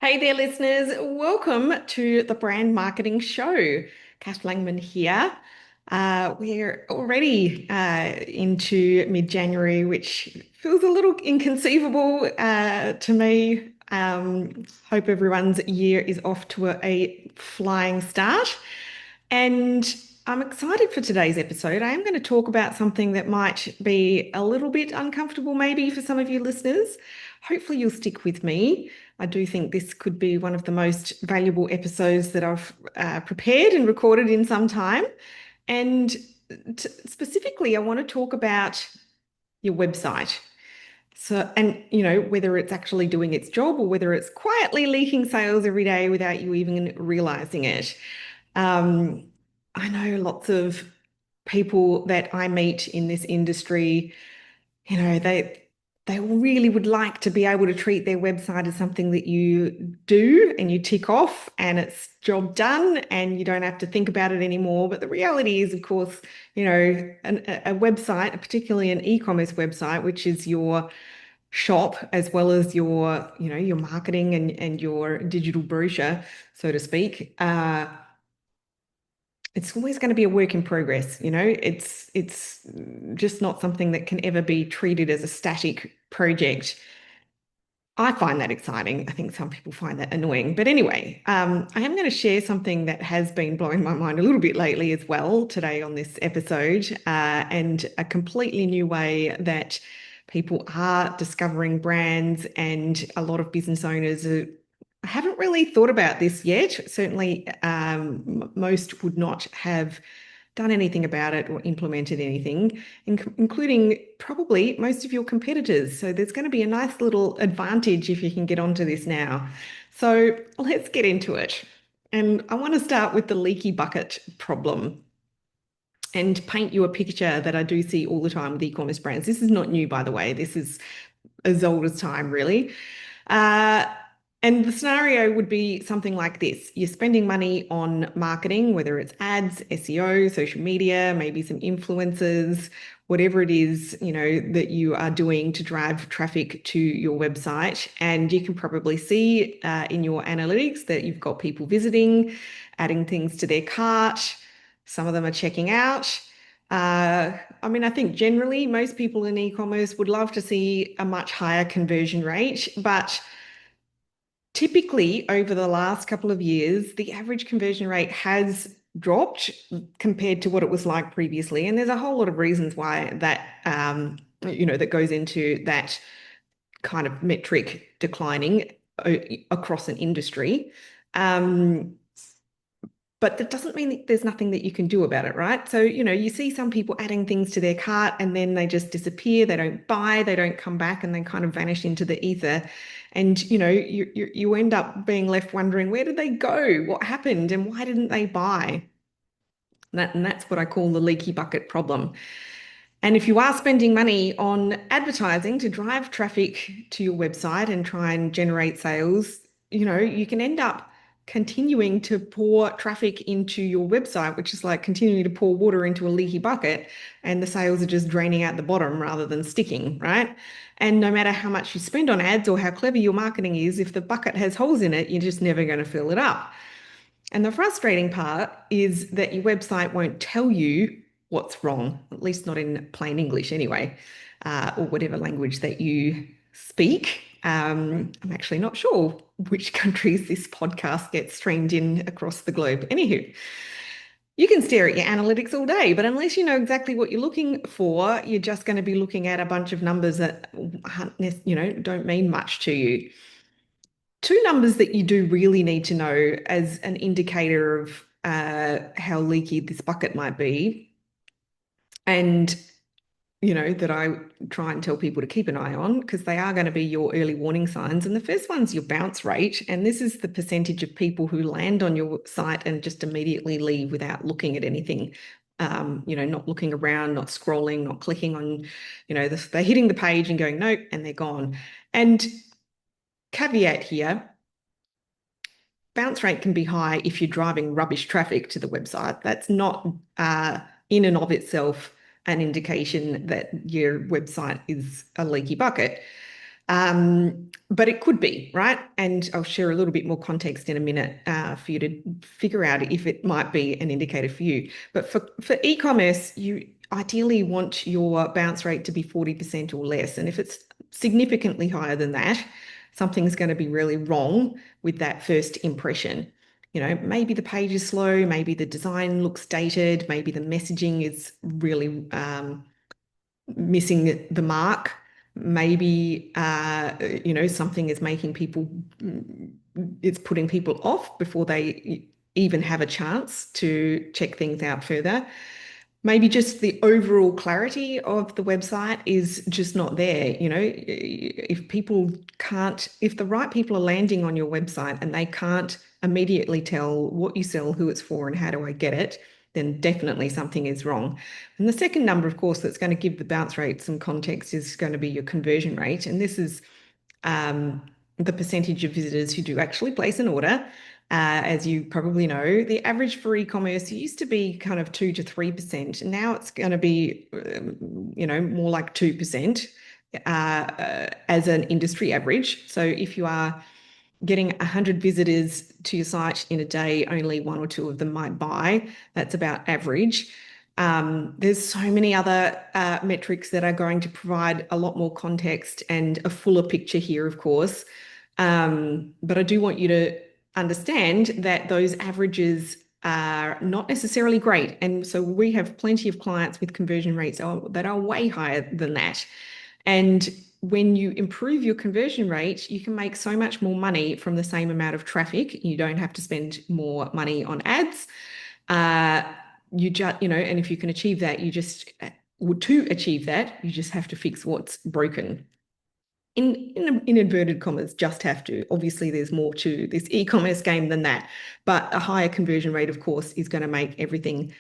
Hey there, listeners. Welcome to the Brand Marketing Show. Kath Langman here. We're already into mid-January, which feels a little inconceivable to me. Hope everyone's year is off to a flying start. And I'm excited for today's episode. I am going to talk about something that might be a little bit uncomfortable, maybe for some of you listeners. Hopefully, you'll stick with me. I do think this could be one of the most valuable episodes that I've prepared and recorded in some time. And specifically, I want to talk about your website. So, and whether it's actually doing its job or whether it's quietly leaking sales every day without you even realizing it. Um, I know lots of people that I meet in this industry, they really would like to be able to treat their website as something that you do and you tick off and it's job done and you don't have to think about it anymore. But the reality is, of course, a website, particularly an e-commerce website, which is your shop as well as your marketing and your digital brochure, so to speak. It's always going to be a work in progress. It's just not something that can ever be treated as a static project. I find that exciting. I think some people find that annoying. But anyway, I am going to share something that has been blowing my mind a little bit lately as well today on this episode, and a completely new way that people are discovering brands, and a lot of business owners haven't really thought about this yet. Certainly, most would not have done anything about it or implemented anything, including probably most of your competitors. So there's going to be a nice little advantage if you can get onto this now. So let's get into it. And I want to start with the leaky bucket problem and paint you a picture that I do see all the time with e-commerce brands. This is not new, by the way. This is as old as time, really. Uh, and the scenario would be something like this. You're spending money on marketing, whether it's ads, SEO, social media, maybe some influencers, whatever it is, that you are doing to drive traffic to your website. And you can probably see in your analytics that you've got people visiting, adding things to their cart. Some of them are checking out. I think generally most people in e-commerce would love to see a much higher conversion rate, but typically over the last couple of years, the average conversion rate has dropped compared to what it was like previously. And there's a whole lot of reasons why that goes into that kind of metric declining across an industry. Um, but that doesn't mean that there's nothing that you can do about it, right? So, you see some people adding things to their cart and then they just disappear. They don't buy, they don't come back, and they kind of vanish into the ether. And, you end up being left wondering, where did they go? What happened? And why didn't they buy? And that's what I call the leaky bucket problem. And if you are spending money on advertising to drive traffic to your website and try and generate sales, you can end up continuing to pour traffic into your website, which is like continuing to pour water into a leaky bucket, and the sales are just draining out the bottom rather than sticking, right? And no matter how much you spend on ads or how clever your marketing is, if the bucket has holes in it, you're just never going to fill it up. And the frustrating part is that your website won't tell you what's wrong, at least not in plain English anyway, or whatever language that you speak. I'm actually not sure which countries this podcast gets streamed in across the globe. Anywho, you can stare at your analytics all day, but unless you know exactly what you're looking for, you're just going to be looking at a bunch of numbers that, don't mean much to you. Two numbers that you do really need to know as an indicator of how leaky this bucket might be, and that I try and tell people to keep an eye on because they are going to be your early warning signs. And the first one's your bounce rate, and this is the percentage of people who land on your site and just immediately leave without looking at anything. Not looking around, not scrolling, not clicking on, they're hitting the page and going nope, and they're gone. And caveat here, bounce rate can be high if you're driving rubbish traffic to the website. That's not in and of itself an indication that your website is a leaky bucket. But it could be, right? And I'll share a little bit more context in a minute for you to figure out if it might be an indicator for you. But for e-commerce, you ideally want your bounce rate to be 40% or less. And if it's significantly higher than that, something's going to be really wrong with that first impression. Maybe the page is slow, maybe the design looks dated, maybe the messaging is really missing the mark. Maybe something is making people, it's putting people off before they even have a chance to check things out further. Maybe just the overall clarity of the website is just not there. If the right people are landing on your website and they can't immediately tell what you sell, who it's for, and how do I get it, then definitely something is wrong. And the second number, of course, that's going to give the bounce rate some context is going to be your conversion rate. And this is the percentage of visitors who do actually place an order. As you probably know, the average for e-commerce used to be kind of 2 to 3%. Now it's going to be, more like 2% as an industry average. So if you are getting 100 visitors to your site in a day, only one or two of them might buy. That's about average. There's so many other metrics that are going to provide a lot more context and a fuller picture here, of course. But I do want you to understand that those averages are not necessarily great. And so we have plenty of clients with conversion rates that are way higher than that. And when you improve your conversion rate, you can make so much more money from the same amount of traffic. You don't have to spend more money on ads. And if you can achieve that, to achieve that, you just have to fix what's broken. In inverted commas, just have to. Obviously, there's more to this e-commerce game than that. But a higher conversion rate, of course, is going to make everything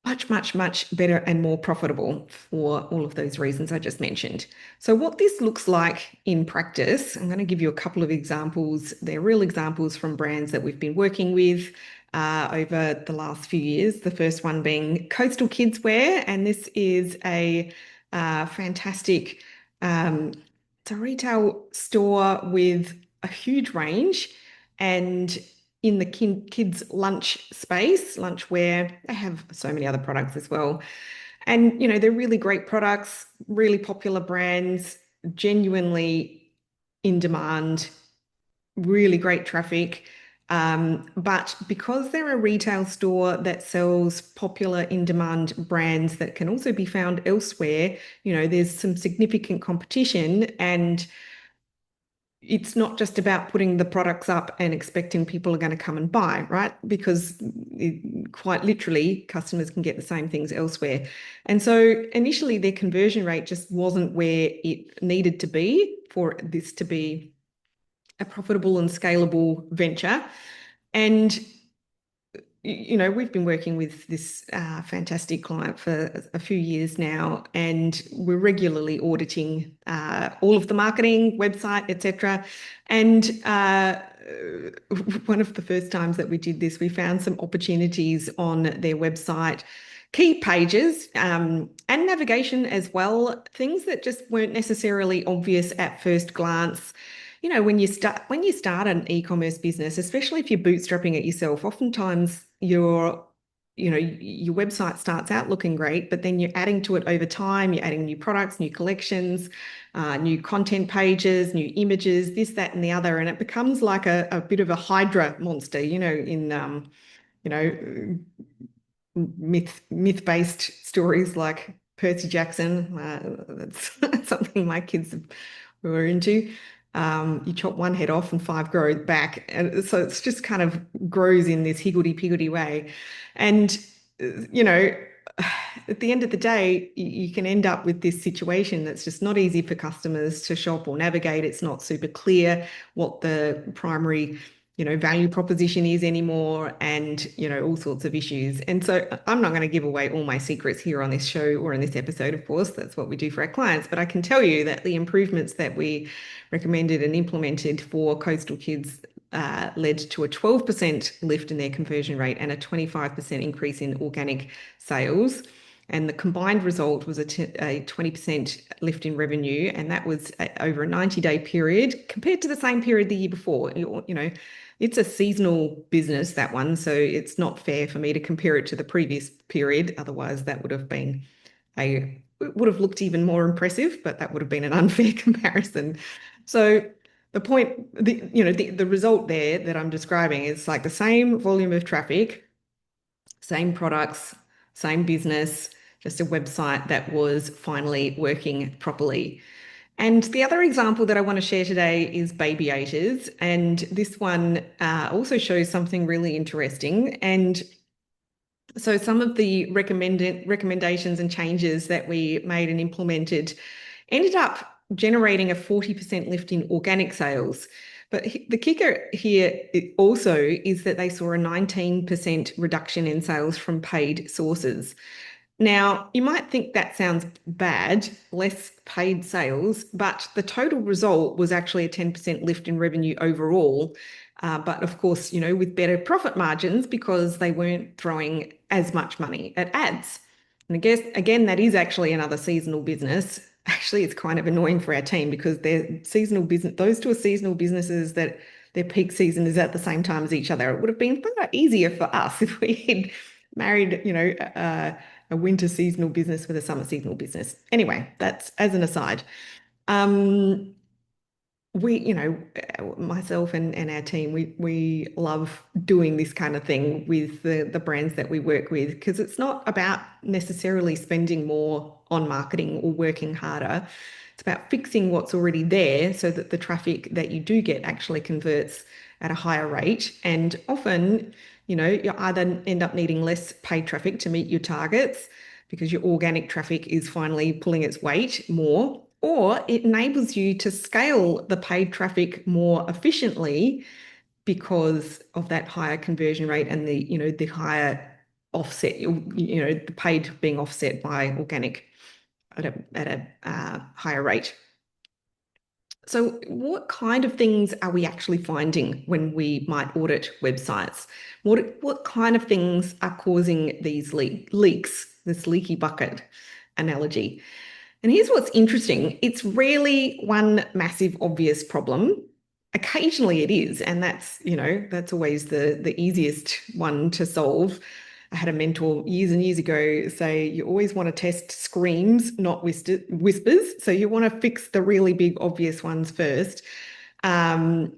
much, much, much better and more profitable for all of those reasons I just mentioned. So what this looks like in practice, I'm going to give you a couple of examples. They're real examples from brands that we've been working with over the last few years. The first one being Coastal Kidswear, and this is a fantastic, it's a retail store with a huge range, and in the kids lunch space, lunchwear, they have so many other products as well. And, they're really great products, really popular brands, genuinely in demand, really great traffic. But because they're a retail store that sells popular in-demand brands that can also be found elsewhere, there's some significant competition, and it's not just about putting the products up and expecting people are going to come and buy, right? Because quite literally, customers can get the same things elsewhere. And so initially, their conversion rate just wasn't where it needed to be for this to be a profitable and scalable venture. And we've been working with this fantastic client for a few years now, and we're regularly auditing all of the marketing, website, etc. And one of the first times that we did this, we found some opportunities on their website, key pages, and navigation as well, things that just weren't necessarily obvious at first glance. When you start an e-commerce business, especially if you're bootstrapping it yourself, oftentimes your website starts out looking great, but then you're adding to it over time. You're adding new products, new collections, new content pages, new images, this, that, and the other, and it becomes like a bit of a Hydra monster. In myth-based stories like Percy Jackson. That's something my kids were into. You chop one head off and five grow back. And so it's just kind of grows in this higgledy-piggledy way. And, at the end of the day, you can end up with this situation that's just not easy for customers to shop or navigate. It's not super clear what the primary value proposition is anymore, and, all sorts of issues. And so I'm not going to give away all my secrets here on this show or in this episode, of course. That's what we do for our clients. But I can tell you that the improvements that we recommended and implemented for Coastal Kids led to a 12% lift in their conversion rate and a 25% increase in organic sales. And the combined result was a 20% lift in revenue. And that was over a 90-day period compared to the same period the year before. You know, it's a seasonal business, that one. So it's not fair for me to compare it to the previous period. Otherwise, that would have been it would have looked even more impressive, but that would have been an unfair comparison. So the point, the result there that I'm describing is like the same volume of traffic, same products, same business, just a website that was finally working properly. And the other example that I want to share today is Baby Eaters. And this one also shows something really interesting. And so some of the recommendations and changes that we made and implemented ended up generating a 40% lift in organic sales. But the kicker here also is that they saw a 19% reduction in sales from paid sources. Now, you might think that sounds bad, less paid sales, but the total result was actually a 10% lift in revenue overall. But of course, with better profit margins because they weren't throwing as much money at ads. And I guess, again, that is actually another seasonal business. Actually, it's kind of annoying for our team because they're seasonal business. Those two are seasonal businesses that their peak season is at the same time as each other. It would have been far easier for us if we had married, a winter seasonal business with a summer seasonal business. Anyway, that's as an aside. We, myself and our team, we love doing this kind of thing with the brands that we work with because it's not about necessarily spending more on marketing or working harder. It's about fixing what's already there so that the traffic that you do get actually converts at a higher rate. And often, you either end up needing less paid traffic to meet your targets because your organic traffic is finally pulling its weight more, or it enables you to scale the paid traffic more efficiently because of that higher conversion rate and the higher offset, the paid being offset by organic at a higher rate. So what kind of things are we actually finding when we might audit websites? What kind of things are causing these leaks, this leaky bucket analogy? And here's what's interesting. It's rarely one massive obvious problem. Occasionally it is, and that's always the easiest one to solve. I had a mentor years and years ago say you always want to test screams, not whispers. So you want to fix the really big obvious ones first. But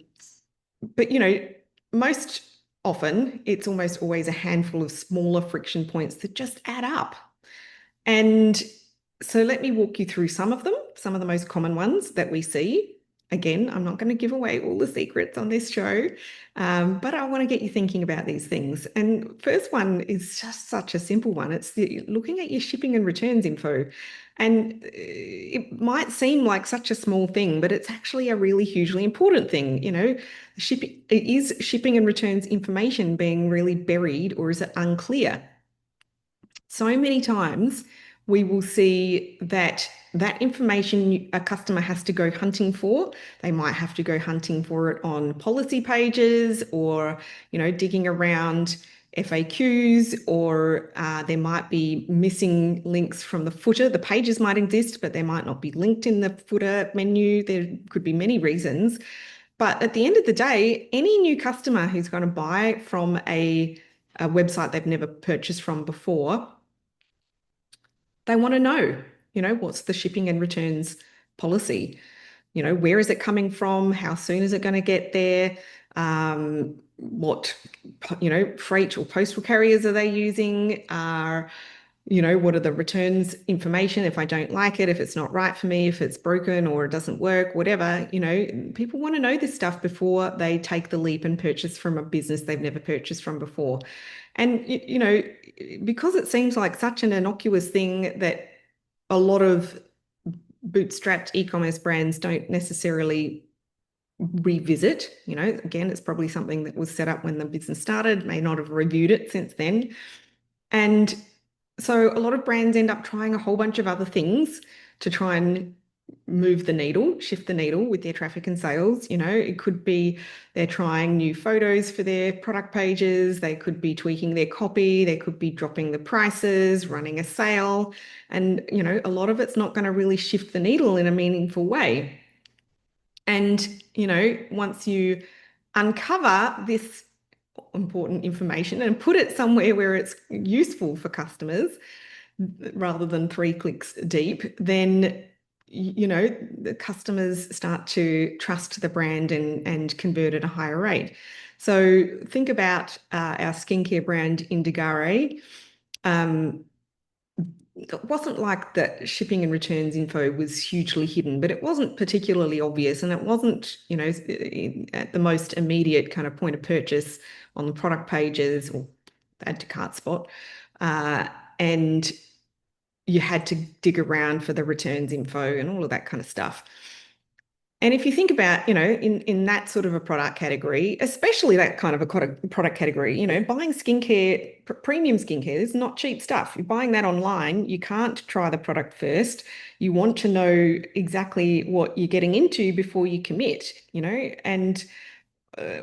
most often it's almost always a handful of smaller friction points that just add up. And so let me walk you through some of them, some of the most common ones that we see. Again, I'm not going to give away all the secrets on this show, but I want to get you thinking about these things. And first one is just such a simple one. It's looking at your shipping and returns info. And it might seem like such a small thing, but it's actually a really hugely important thing. Is shipping and returns information being really buried or is it unclear? So many times we will see that information a customer has to go hunting for. They might have to go hunting for it on policy pages or, digging around FAQs, or there might be missing links from the footer. The pages might exist, but they might not be linked in the footer menu. There could be many reasons. But at the end of the day, any new customer who's going to buy from a website they've never purchased from before, they want to know, what's the shipping and returns policy? Where is it coming from? How soon is it going to get there? What, freight or postal carriers are they using? What are the returns information if I don't like it, if it's not right for me, if it's broken or it doesn't work, whatever, people want to know this stuff before they take the leap and purchase from a business they've never purchased from before. And, because it seems like such an innocuous thing that a lot of bootstrapped e-commerce brands don't necessarily revisit, again, it's probably something that was set up when the business started, may not have reviewed it since then. And so a lot of brands end up trying a whole bunch of other things to try and move the needle, shift the needle with their traffic and sales. It could be they're trying new photos for their product pages. They could be tweaking their copy. They could be dropping the prices, running a sale. And, a lot of it's not going to really shift the needle in a meaningful way. And, once you uncover this important information and put it somewhere where it's useful for customers rather than 3 clicks deep, then the customers start to trust the brand and convert at a higher rate. So think about our skincare brand Indigare. It wasn't like the shipping and returns info was hugely hidden, but it wasn't particularly obvious, and it wasn't, at the most immediate kind of point of purchase on the product pages or add to cart spot. And you had to dig around for the returns info and all of that kind of stuff. And if you think about, in that sort of a product category, especially that kind of a product category, buying skincare, premium skincare is not cheap stuff. You're buying that online, you can't try the product first. You want to know exactly what you're getting into before you commit, and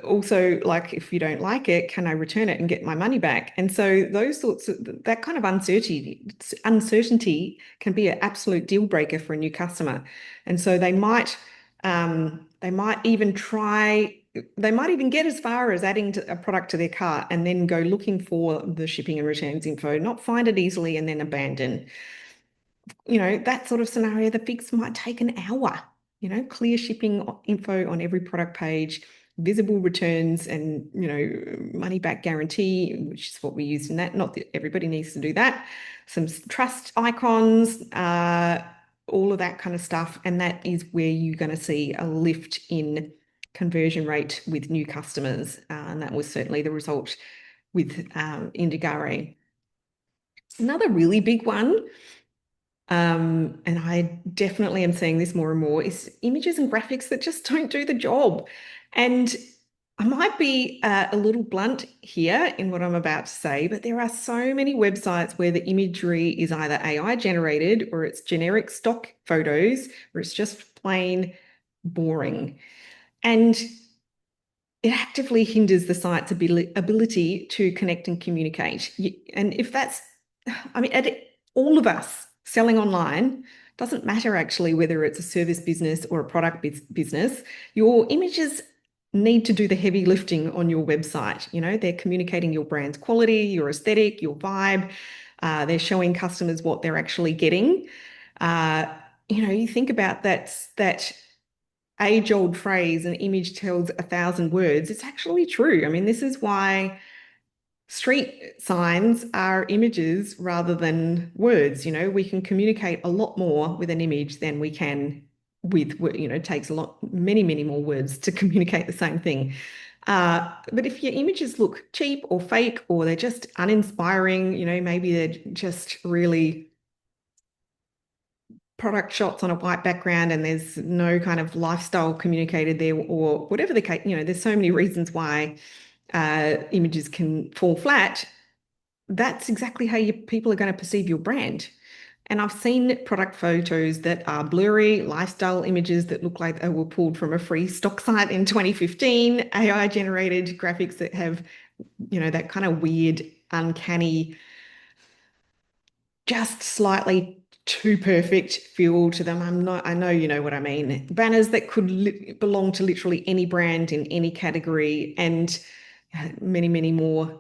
also, like, if you don't like it, can I return it and get my money back? And so those sorts of that kind of uncertainty can be an absolute deal breaker for a new customer. And so they might even get as far as adding a product to their cart and then go looking for the shipping and returns info, not find it easily and then abandon. That sort of scenario, the fix might take an hour. Clear shipping info on every product page, visible returns, and money back guarantee, which is what we use in that. Not that everybody needs to do that. Some trust icons, all of that kind of stuff, and that is where you're going to see a lift in conversion rate with new customers, and that was certainly the result with Indigare. Another really big one, and I definitely am seeing this more and more, is images and graphics that just don't do the job. And I might be a little blunt here in what I'm about to say, but there are so many websites where the imagery is either AI generated or it's generic stock photos or it's just plain boring. And it actively hinders the site's ability to connect and communicate. And if that's, I mean, all of us selling online, doesn't matter actually whether it's a service business or a product business, your images need to do the heavy lifting on your website. They're communicating your brand's quality, your aesthetic, your vibe. They're showing customers what they're actually getting. You think about that age-old phrase, an image tells 1,000 words. It's actually true. I mean, this is why street signs are images rather than words. We can communicate a lot more with an image than we can with, it takes many more words to communicate the same thing. But if your images look cheap or fake, or they're just uninspiring, maybe they're just really product shots on a white background and there's no kind of lifestyle communicated there, or whatever the case, there's so many reasons why images can fall flat. That's exactly how people are going to perceive your brand. And I've seen product photos that are blurry, lifestyle images that look like they were pulled from a free stock site in 2015, AI generated graphics that have, that kind of weird, uncanny, just slightly too perfect feel to them. I know you know what I mean. Banners that could belong to literally any brand in any category, and many more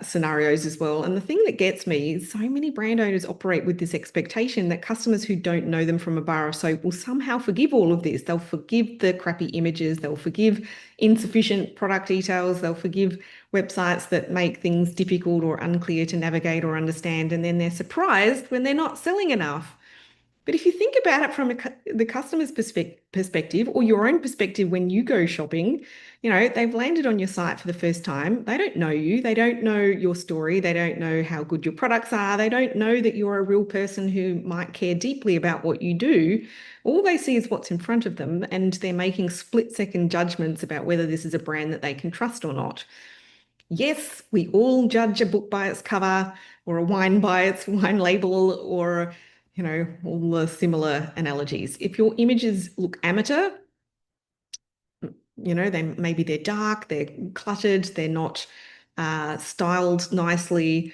scenarios as well. And the thing that gets me is so many brand owners operate with this expectation that customers who don't know them from a bar of soap will somehow forgive all of this. They'll forgive the crappy images, they'll forgive insufficient product details, they'll forgive websites that make things difficult or unclear to navigate or understand, and then they're surprised when they're not selling enough. But if you think about it from the customer's perspective, or your own perspective when you go shopping, they've landed on your site for the first time. They don't know you. They don't know your story. They don't know how good your products are. They don't know that you're a real person who might care deeply about what you do. All they see is what's in front of them, and they're making split-second judgments about whether this is a brand that they can trust or not. Yes, we all judge a book by its cover, or a wine by its wine label, or all the similar analogies. If your images look amateur, maybe they're dark, they're cluttered, they're not styled nicely.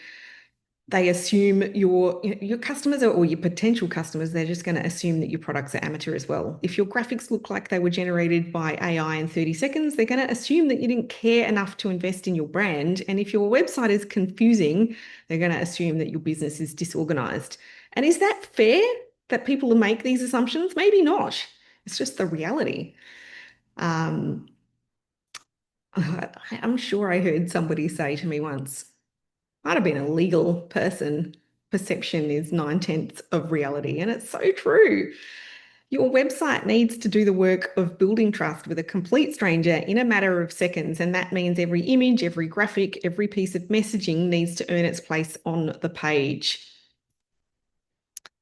They assume your customers or your potential customers, they're just going to assume that your products are amateur as well. If your graphics look like they were generated by AI in 30 seconds, they're going to assume that you didn't care enough to invest in your brand. And if your website is confusing, they're going to assume that your business is disorganized. And is that fair that people make these assumptions? Maybe not. It's just the reality. Um, I'm sure I heard somebody say to me once, might have been a legal person, perception is 9/10 of reality. And it's so true. Your website needs to do the work of building trust with a complete stranger in a matter of seconds. And that means every image, every graphic, every piece of messaging needs to earn its place on the page.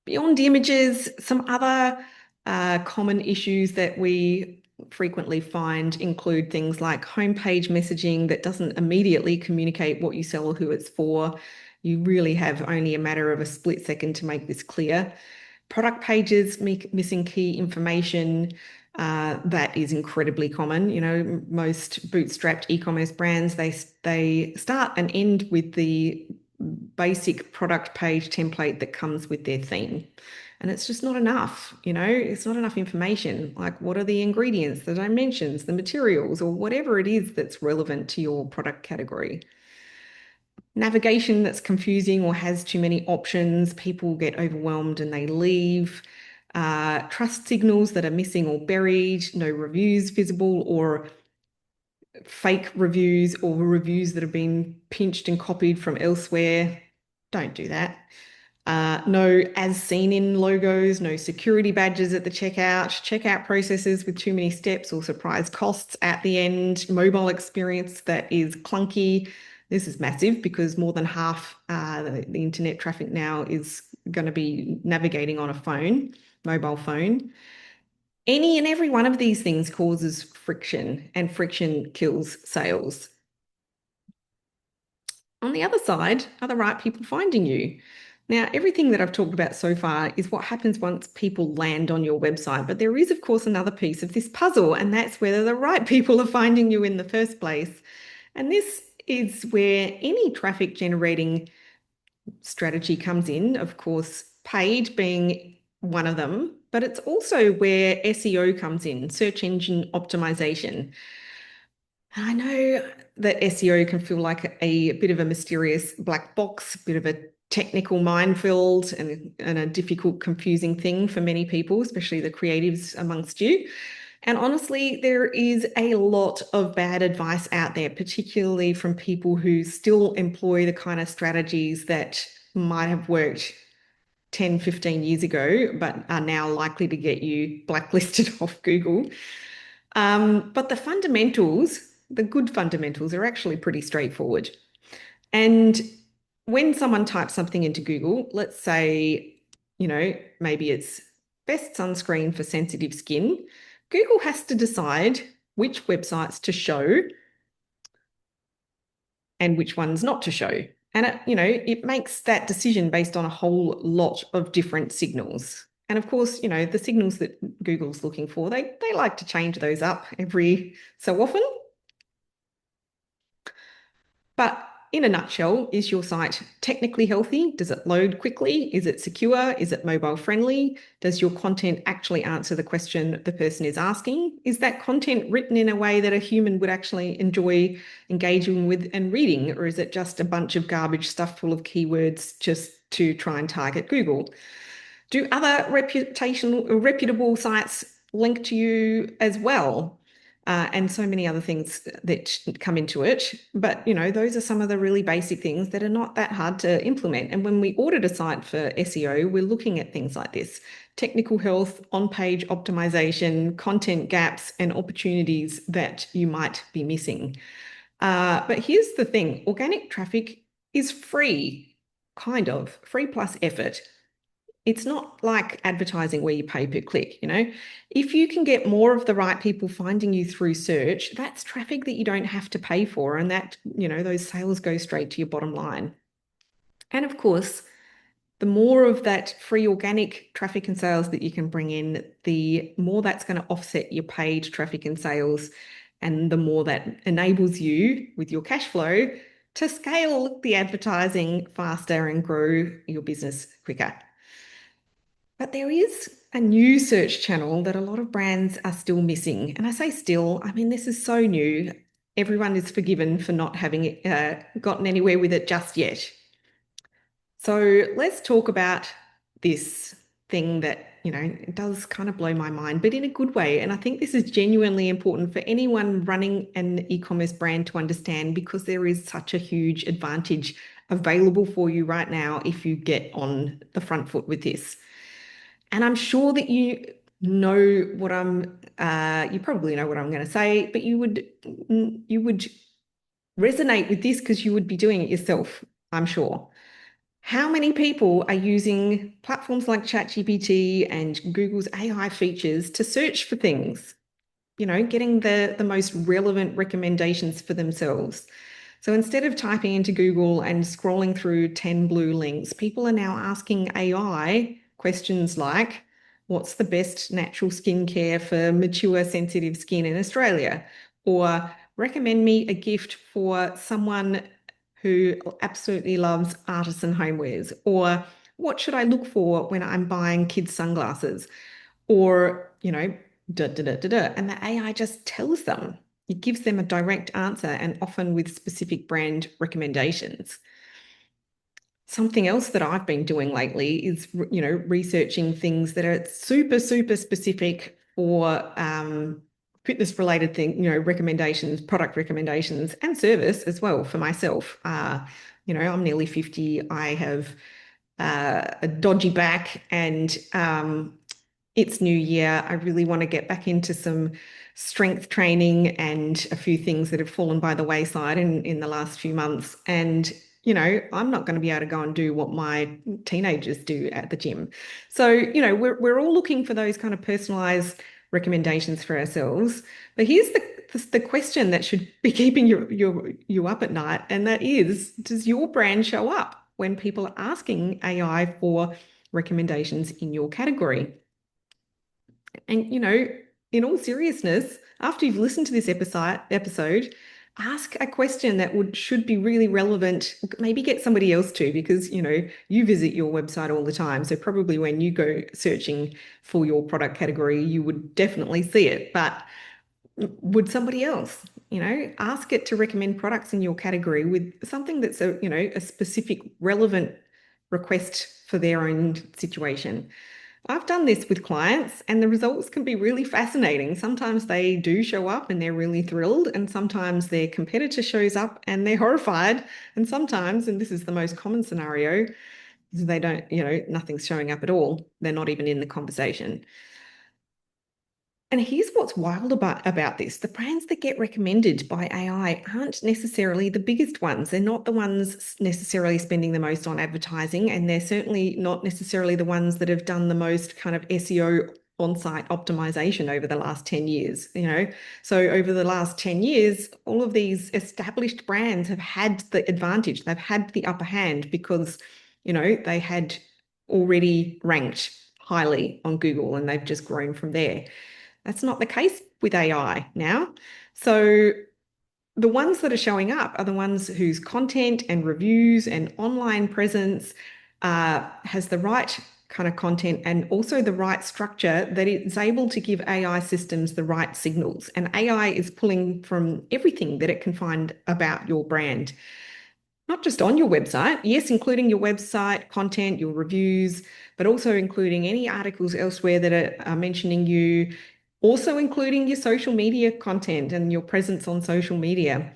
Beyond images, some other common issues that we frequently find include things like homepage messaging that doesn't immediately communicate what you sell or who it's for. You really have only a matter of a split second to make this clear. Product pages missing key information. That is incredibly common. Most bootstrapped e-commerce brands, they start and end with the basic product page template that comes with their theme. And it's just not enough, it's not enough information. Like, what are the ingredients, the dimensions, the materials, or whatever it is that's relevant to your product category. Navigation that's confusing or has too many options, people get overwhelmed and they leave. Trust signals that are missing or buried, no reviews visible, or fake reviews or reviews that have been pinched and copied from elsewhere. Don't do that. No as seen in logos, no security badges at the checkout processes with too many steps or surprise costs at the end, mobile experience that is clunky. This is massive because more than half the internet traffic now is going to be navigating on a phone, mobile phone. Any and every one of these things causes friction, and friction kills sales. On the other side are the right people finding you. Now, everything that I've talked about so far is what happens once people land on your website. But there is, of course, another piece of this puzzle, and that's whether the right people are finding you in the first place. And this is where any traffic generating strategy comes in, of course, paid being one of them, but it's also where SEO comes in, search engine optimization. I know that SEO can feel like a bit of a mysterious black box, a bit of a technical minefield and a difficult, confusing thing for many people, especially the creatives amongst you. And honestly, there is a lot of bad advice out there, particularly from people who still employ the kind of strategies that might have worked 10, 15 years ago, but are now likely to get you blacklisted off Google. But the fundamentals, the good fundamentals, are actually pretty straightforward. And when someone types something into Google, let's say, maybe it's best sunscreen for sensitive skin, Google has to decide which websites to show and which ones not to show. And it makes that decision based on a whole lot of different signals. And of course, the signals that Google's looking for, they like to change those up every so often. But in a nutshell, is your site technically healthy? Does it load quickly? Is it secure? Is it mobile friendly? Does your content actually answer the question the person is asking? Is that content written in a way that a human would actually enjoy engaging with and reading? Or is it just a bunch of garbage stuff full of keywords just to try and target Google? Do other reputable sites link to you as well? And so many other things that come into it. But, those are some of the really basic things that are not that hard to implement. And when we audit a site for SEO, we're looking at things like this: technical health, on-page optimization, content gaps, and opportunities that you might be missing. But here's the thing: organic traffic is free, kind of free plus effort. It's not like advertising where you pay per click, If you can get more of the right people finding you through search, that's traffic that you don't have to pay for, and that, those sales go straight to your bottom line. And of course, the more of that free organic traffic and sales that you can bring in, the more that's going to offset your paid traffic and sales, and the more that enables you with your cash flow to scale the advertising faster and grow your business quicker. But there is a new search channel that a lot of brands are still missing. And I say still, I mean, this is so new. Everyone is forgiven for not having gotten anywhere with it just yet. So let's talk about this thing that, it does kind of blow my mind, but in a good way. And I think this is genuinely important for anyone running an e-commerce brand to understand, because there is such a huge advantage available for you right now if you get on the front foot with this. And I'm sure that you know what you probably know what I'm going to say, but you would resonate with this because you would be doing it yourself, I'm sure. How many people are using platforms like ChatGPT and Google's AI features to search for things? Getting the most relevant recommendations for themselves. So instead of typing into Google and scrolling through 10 blue links, people are now asking AI questions like, what's the best natural skincare for mature, sensitive skin in Australia? Or recommend me a gift for someone who absolutely loves artisan homewares? Or what should I look for when I'm buying kids' sunglasses? Or, da, da, da, da, da. And the AI just tells them. It gives them a direct answer, and often with specific brand recommendations. Something else that I've been doing lately is, researching things that are super, super specific for fitness related recommendations, product recommendations, and service as well for myself. I'm nearly 50. I have a dodgy back, and it's new year. I really want to get back into some strength training and a few things that have fallen by the wayside in the last few months. And, I'm not going to be able to go and do what my teenagers do at the gym. So, we're all looking for those kind of personalized recommendations for ourselves. But here's the question that should be keeping you up at night, and that is, does your brand show up when people are asking AI for recommendations in your category? And, in all seriousness, after you've listened to this episode, ask a question that should be really relevant. Maybe get somebody else to, because, you visit your website all the time. So probably when you go searching for your product category, you would definitely see it. But would somebody else, ask it to recommend products in your category with something that's a specific relevant request for their own situation. I've done this with clients, and the results can be really fascinating. Sometimes they do show up and they're really thrilled, and sometimes their competitor shows up and they're horrified. And sometimes, and this is the most common scenario, they don't, nothing's showing up at all. They're not even in the conversation. And here's what's wild about this. The brands that get recommended by AI aren't necessarily the biggest ones. They're not the ones necessarily spending the most on advertising, and they're certainly not necessarily the ones that have done the most kind of SEO on-site optimization over the last 10 years. So over the last 10 years, all of these established brands have had the advantage. They've had the upper hand because, they had already ranked highly on Google, and they've just grown from there. That's not the case with AI now. So the ones that are showing up are the ones whose content and reviews and online presence has the right kind of content and also the right structure that it's able to give AI systems the right signals. And AI is pulling from everything that it can find about your brand. Not just on your website, yes, including your website content, your reviews, but also including any articles elsewhere that are mentioning you, also including your social media content and your presence on social media.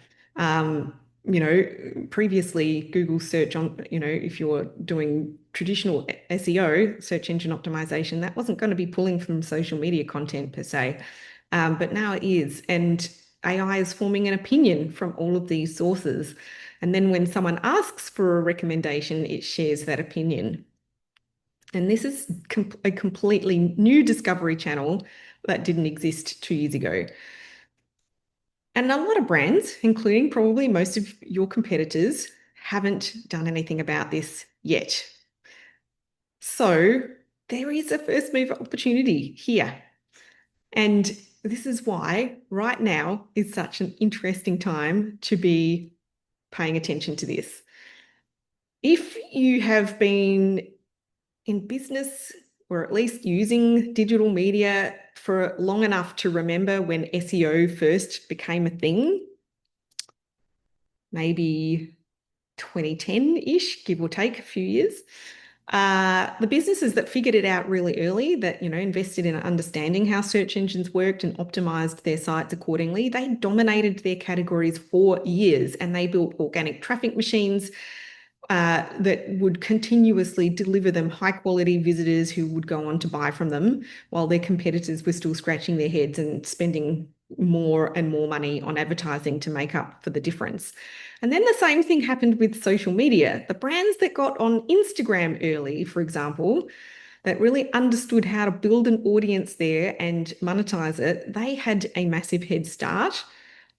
Previously Google search on, if you're doing traditional SEO, search engine optimization, that wasn't going to be pulling from social media content per se. But now it is. And AI is forming an opinion from all of these sources. And then when someone asks for a recommendation, it shares that opinion. And this is a completely new discovery channel that didn't exist 2 years ago. And a lot of brands, including probably most of your competitors, haven't done anything about this yet. So there is a first mover opportunity here. And this is why right now is such an interesting time to be paying attention to this. If you have been in business or at least using digital media for long enough to remember when SEO first became a thing, maybe 2010-ish, give or take a few years. The businesses that figured it out really early, that invested in understanding how search engines worked and optimized their sites accordingly, they dominated their categories for years, and they built organic traffic machines that would continuously deliver them high quality visitors who would go on to buy from them, while their competitors were still scratching their heads and spending more and more money on advertising to make up for the difference. And then the same thing happened with social media. The brands that got on Instagram early, for example, that really understood how to build an audience there and monetize it, they had a massive head start.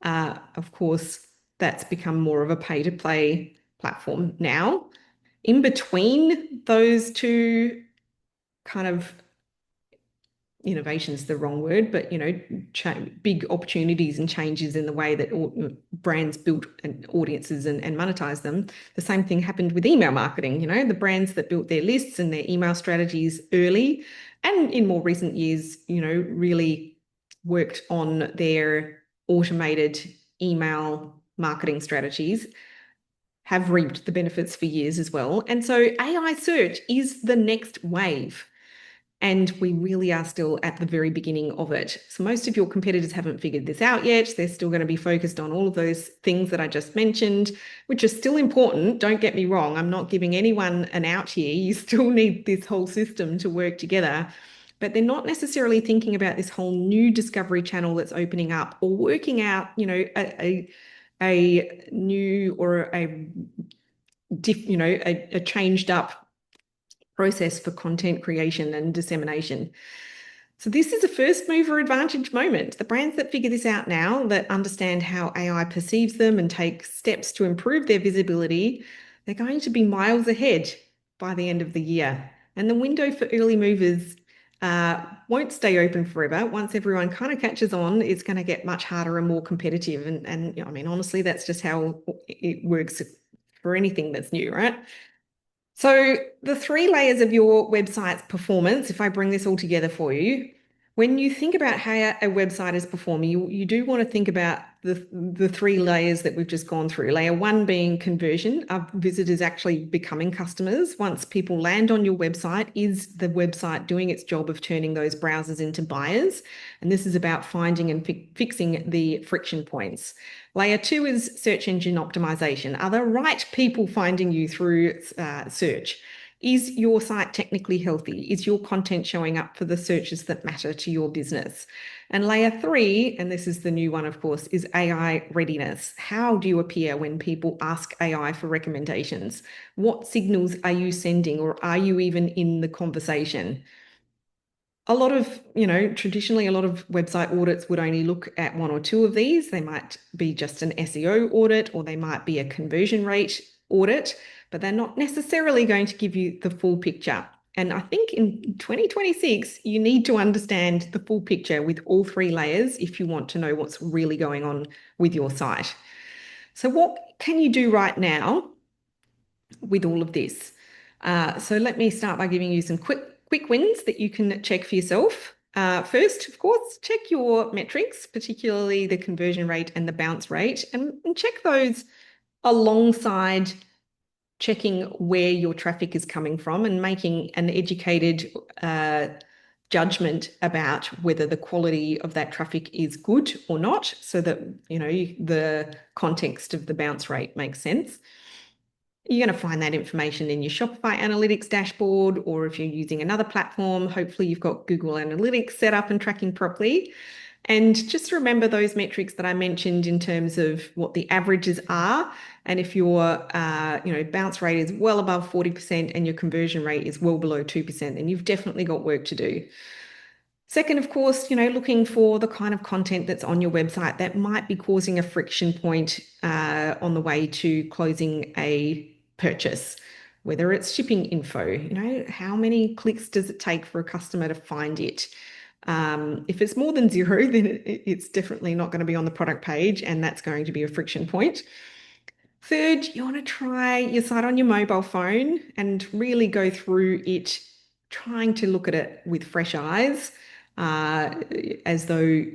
Of course, that's become more of a pay to play platform now. In between those two kind of innovation is the wrong word, but big opportunities and changes in the way that brands built audiences and monetize them. The same thing happened with email marketing. The brands that built their lists and their email strategies early, and in more recent years, really worked on their automated email marketing strategies, have reaped the benefits for years as well. And so AI search is the next wave. And we really are still at the very beginning of it. So most of your competitors haven't figured this out yet. They're still going to be focused on all of those things that I just mentioned, which are still important. Don't get me wrong. I'm not giving anyone an out here. You still need this whole system to work together. But they're not necessarily thinking about this whole new discovery channel that's opening up, or working out, a new or a changed up process for content creation and dissemination. So this is a first mover advantage moment. The brands that figure this out now, that understand how AI perceives them and take steps to improve their visibility, they're going to be miles ahead by the end of the year. And the window for early movers won't stay open forever. Once everyone kind of catches on, it's going to get much harder and more competitive. And I mean, honestly, that's just how it works for anything that's new, right? So the three layers of your website's performance, if I bring this all together for you, when you think about how a website is performing, you do want to think about the three layers that we've just gone through. Layer one being conversion, of visitors actually becoming customers. Once people land on your website, is the website doing its job of turning those browsers into buyers? And this is about finding and fixing the friction points. Layer two is search engine optimization. Are the right people finding you through search? Is your site technically healthy? Is your content showing up for the searches that matter to your business? And layer three, and this is the new one, of course, is AI readiness. How do you appear when people ask AI for recommendations? What signals are you sending, or are you even in the conversation? A lot of, traditionally, a lot of website audits would only look at one or two of these. They might be just an SEO audit, or they might be a conversion rate audit, but they're not necessarily going to give you the full picture. And I think in 2026, you need to understand the full picture with all three layers if you want to know what's really going on with your site. So what can you do right now with all of this? So let me start by giving you some quick wins that you can check for yourself. First, of course, check your metrics, particularly the conversion rate and the bounce rate, and check those alongside checking where your traffic is coming from and making an educated judgment about whether the quality of that traffic is good or not, so that the context of the bounce rate makes sense. You're going to find that information in your Shopify Analytics dashboard, or if you're using another platform, hopefully you've got Google Analytics set up and tracking properly. And just remember those metrics that I mentioned in terms of what the averages are. And if your bounce rate is well above 40% and your conversion rate is well below 2%, then you've definitely got work to do. Second, of course, looking for the kind of content that's on your website that might be causing a friction point on the way to closing a purchase. whether it's shipping info, how many clicks does it take for a customer to find it? If it's more than zero, then it's definitely not going to be on the product page, and that's going to be a friction point. Third, you want to try your site on your mobile phone and really go through it, trying to look at it with fresh eyes, uh, as though,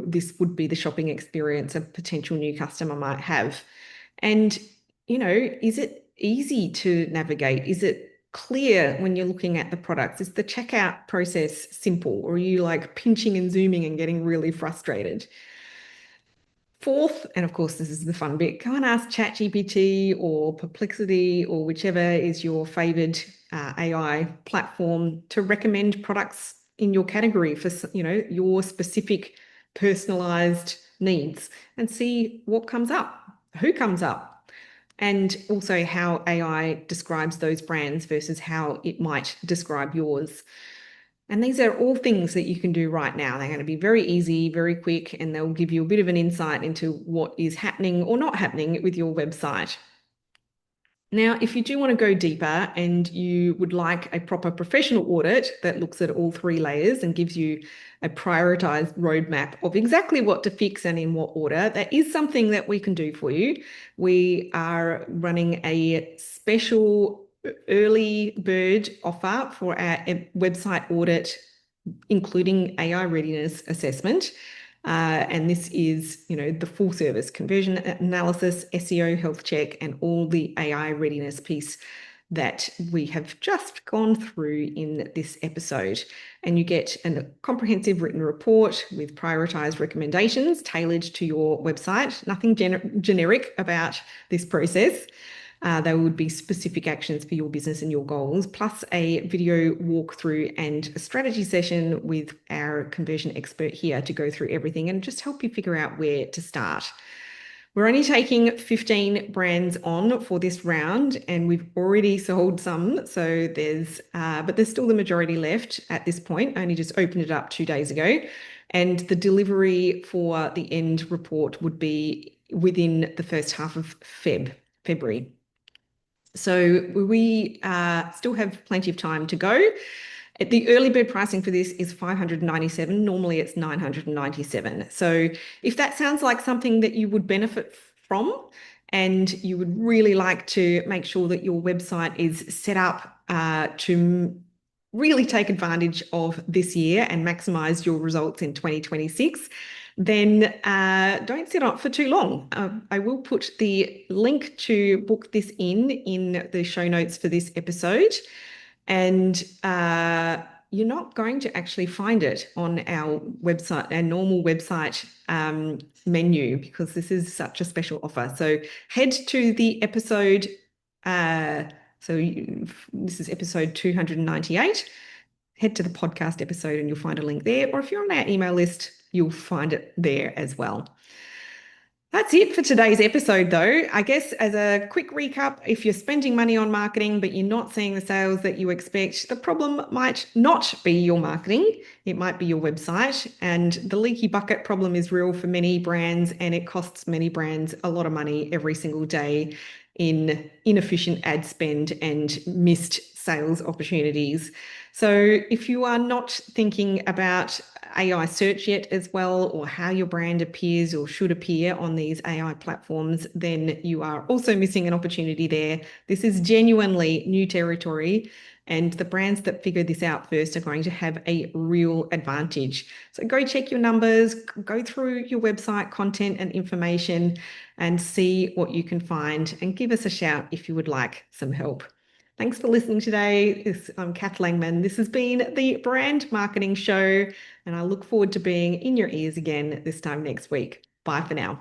this would be the shopping experience a potential new customer might have. And, is it easy to navigate? Is it clear when you're looking at the products? Is the checkout process simple, or are you like pinching and zooming and getting really frustrated? Fourth, and of course, this is the fun bit, go and ask ChatGPT or Perplexity or whichever is your favored AI platform to recommend products in your category for, your specific personalized needs, and see what comes up, who comes up, and also how AI describes those brands versus how it might describe yours. And these are all things that you can do right now. They're going to be very easy, very quick, and they'll give you a bit of an insight into what is happening or not happening with your website. Now, if you do want to go deeper and you would like a proper professional audit that looks at all three layers and gives you a prioritized roadmap of exactly what to fix and in what order, that is something that we can do for you. We are running a special early bird offer for our website audit, including AI readiness assessment. And this is, the full service conversion analysis, SEO, health check, and all the AI readiness piece that we have just gone through in this episode. And you get a comprehensive written report with prioritized recommendations tailored to your website. Nothing generic about this process. They would be specific actions for your business and your goals, plus a video walkthrough and a strategy session with our conversion expert here to go through everything and just help you figure out where to start. We're only taking 15 brands on for this round, and we've already sold some. So but there's still the majority left at this point. I only just opened it up 2 days ago. And the delivery for the end report would be within the first half of February. So we still have plenty of time to go. The early bird pricing for this is $597. Normally it's $997. So if that sounds like something that you would benefit from, and you would really like to make sure that your website is set up to really take advantage of this year and maximize your results in 2026, then don't sit on it for too long. I will put the link to book this in the show notes for this episode. And you're not going to actually find it on our website, our normal website menu, because this is such a special offer. So head to the episode. This is episode 298. Head to the podcast episode and you'll find a link there. Or if you're on our email list, you'll find it there as well. That's it for today's episode, though. I guess as a quick recap, if you're spending money on marketing, but you're not seeing the sales that you expect, the problem might not be your marketing. It might be your website. And the leaky bucket problem is real for many brands, and it costs many brands a lot of money every single day in inefficient ad spend and missed sales opportunities. So if you are not thinking about AI search yet as well, or how your brand appears or should appear on these AI platforms, then you are also missing an opportunity there. This is genuinely new territory, and the brands that figure this out first are going to have a real advantage. So go check your numbers, go through your website content and information and see what you can find, and give us a shout if you would like some help. Thanks for listening today. I'm Kath Langman. This has been the Brand Marketing Show, and I look forward to being in your ears again this time next week. Bye for now.